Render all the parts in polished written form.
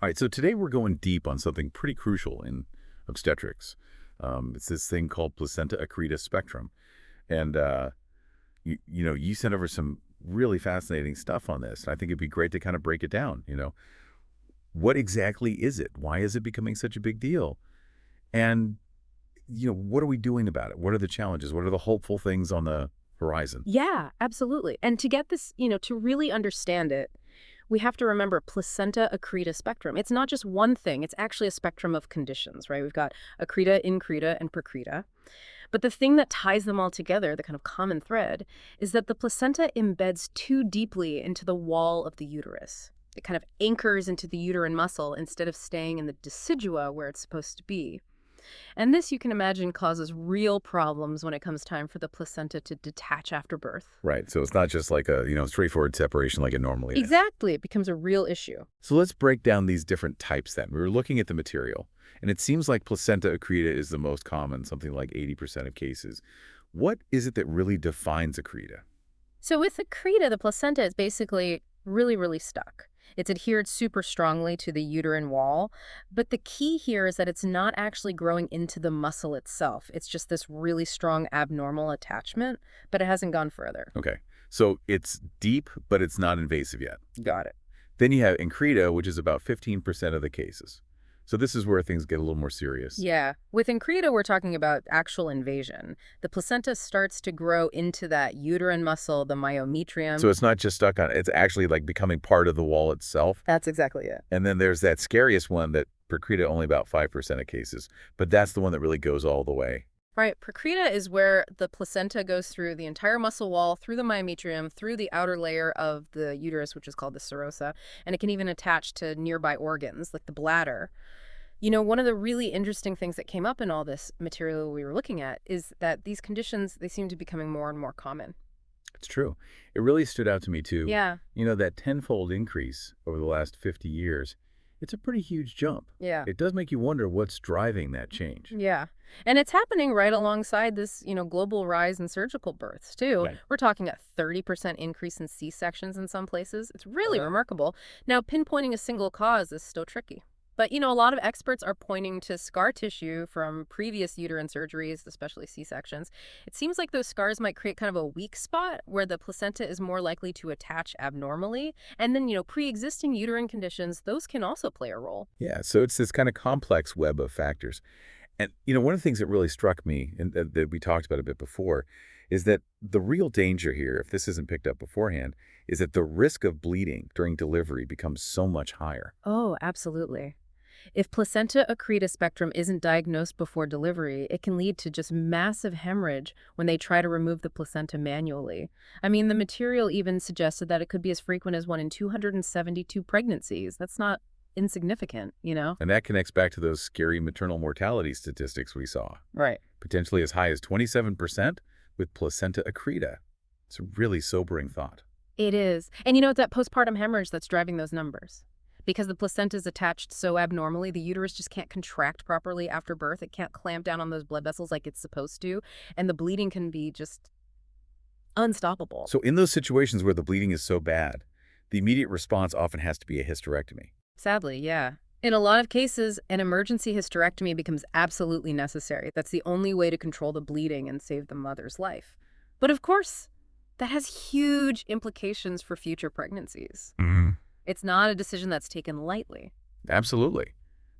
All right, so today we're going deep on something pretty crucial in obstetrics. It's this thing called Placenta Accreta Spectrum. And, you sent over some really fascinating stuff on this. And I think it'd be great to kind of break it down. What exactly is it? Why is it becoming such a big deal? And, what are we doing about it? What are the challenges? What are the hopeful things on the horizon? Yeah, absolutely. And to get this, to really understand it, we have to remember placenta accreta spectrum. It's not just one thing, it's actually a spectrum of conditions, right? We've got accreta, increta, and percreta. But the thing that ties them all together, the kind of common thread, is that the placenta embeds too deeply into the wall of the uterus. It kind of anchors into the uterine muscle instead of staying in the decidua where it's supposed to be. And this, you can imagine, causes real problems when it comes time for the placenta to detach after birth. Right, so it's not just like a straightforward separation like it normally is. Exactly. It becomes a real issue. So let's break down these different types then. We were looking at the material, and it seems like placenta accreta is the most common, something like 80% of cases. What is it that really defines accreta? So with accreta, the placenta is basically really, really stuck. It's adhered super strongly to the uterine wall, but the key here is that it's not actually growing into the muscle itself. It's just this really strong abnormal attachment, but it hasn't gone further. Okay, so it's deep, but it's not invasive yet. Got it. Then you have increta, which is about 15% of the cases. So this is where things get a little more serious. Yeah. With increta, we're talking about actual invasion. The placenta starts to grow into that uterine muscle, the myometrium. So it's not just stuck on, it's actually like becoming part of the wall itself. That's exactly it. And then there's that scariest one that percreta only about 5% of cases, but that's the one that really goes all the way. Right. Percreta is where the placenta goes through the entire muscle wall, through the myometrium, through the outer layer of the uterus, which is called the serosa, and it can even attach to nearby organs like the bladder. One of the really interesting things that came up in all this material we were looking at is that these conditions, they seem to be becoming more and more common. It's true. It really stood out to me too. Yeah. That tenfold increase over the last 50 years, it's a pretty huge jump. Yeah. It does make you wonder what's driving that change. Yeah. And it's happening right alongside this, global rise in surgical births, too. Right. We're talking a 30% increase in C-sections in some places. It's really remarkable. Now, pinpointing a single cause is still tricky. But, a lot of experts are pointing to scar tissue from previous uterine surgeries, especially C-sections. It seems like those scars might create kind of a weak spot where the placenta is more likely to attach abnormally. And then, pre-existing uterine conditions, those can also play a role. Yeah, so it's this kind of complex web of factors. And, one of the things that really struck me, and that we talked about a bit before, is that the real danger here, if this isn't picked up beforehand, is that the risk of bleeding during delivery becomes so much higher. Oh, absolutely. If placenta accreta spectrum isn't diagnosed before delivery, it can lead to just massive hemorrhage when they try to remove the placenta manually. I mean, the material even suggested that it could be as frequent as 1 in 272 pregnancies. That's not insignificant. And that connects back to those scary maternal mortality statistics we saw. Right. Potentially as high as 27% with placenta accreta. It's a really sobering thought. It is. And it's that postpartum hemorrhage that's driving those numbers. Because the placenta is attached so abnormally, the uterus just can't contract properly after birth. It can't clamp down on those blood vessels like it's supposed to. And the bleeding can be just unstoppable. So in those situations where the bleeding is so bad, the immediate response often has to be a hysterectomy. Sadly, yeah. In a lot of cases, an emergency hysterectomy becomes absolutely necessary. That's the only way to control the bleeding and save the mother's life. But of course, that has huge implications for future pregnancies. It's not a decision that's taken lightly. Absolutely.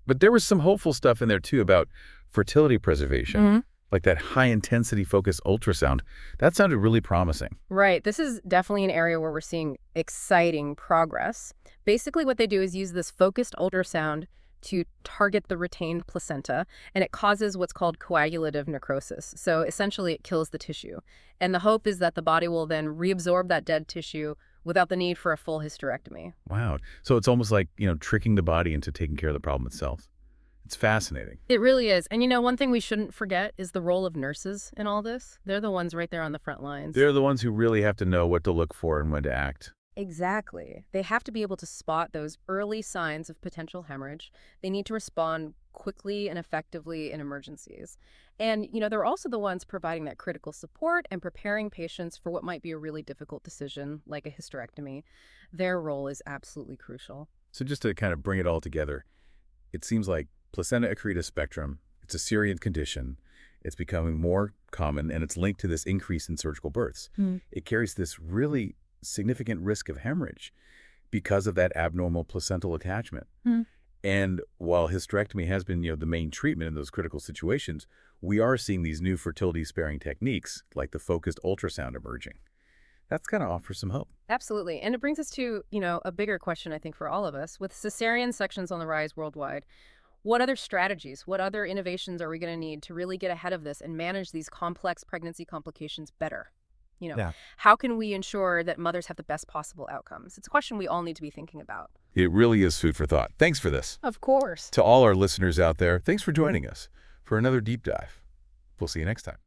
But there was some hopeful stuff in there, too, about fertility preservation, like that high-intensity focused ultrasound. That sounded really promising. Right. This is definitely an area where we're seeing exciting progress. Basically, what they do is use this focused ultrasound to target the retained placenta, and it causes what's called coagulative necrosis. So essentially, it kills the tissue. And the hope is that the body will then reabsorb that dead tissue without the need for a full hysterectomy. Wow. So it's almost like, tricking the body into taking care of the problem itself. It's fascinating. It really is. And one thing we shouldn't forget is the role of nurses in all this. They're the ones right there on the front lines. They're the ones who really have to know what to look for and when to act. Exactly. They have to be able to spot those early signs of potential hemorrhage. They need to respond quickly and effectively in emergencies. And, they're also the ones providing that critical support and preparing patients for what might be a really difficult decision, like a hysterectomy. Their role is absolutely crucial. So just to kind of bring it all together, it seems like placenta accreta spectrum, it's a cesarean condition. It's becoming more common, and it's linked to this increase in surgical births. It carries this really significant risk of hemorrhage because of that abnormal placental attachment. And while hysterectomy has been, the main treatment in those critical situations, we are seeing these new fertility-sparing techniques like the focused ultrasound emerging. That's going to offer some hope. Absolutely. And it brings us to, a bigger question, I think, for all of us. With cesarean sections on the rise worldwide, what other strategies, what other innovations are we going to need to really get ahead of this and manage these complex pregnancy complications better? Yeah. How can we ensure that mothers have the best possible outcomes? It's a question we all need to be thinking about. It really is food for thought. Thanks for this. Of course. To all our listeners out there, thanks for joining us for another deep dive. We'll see you next time.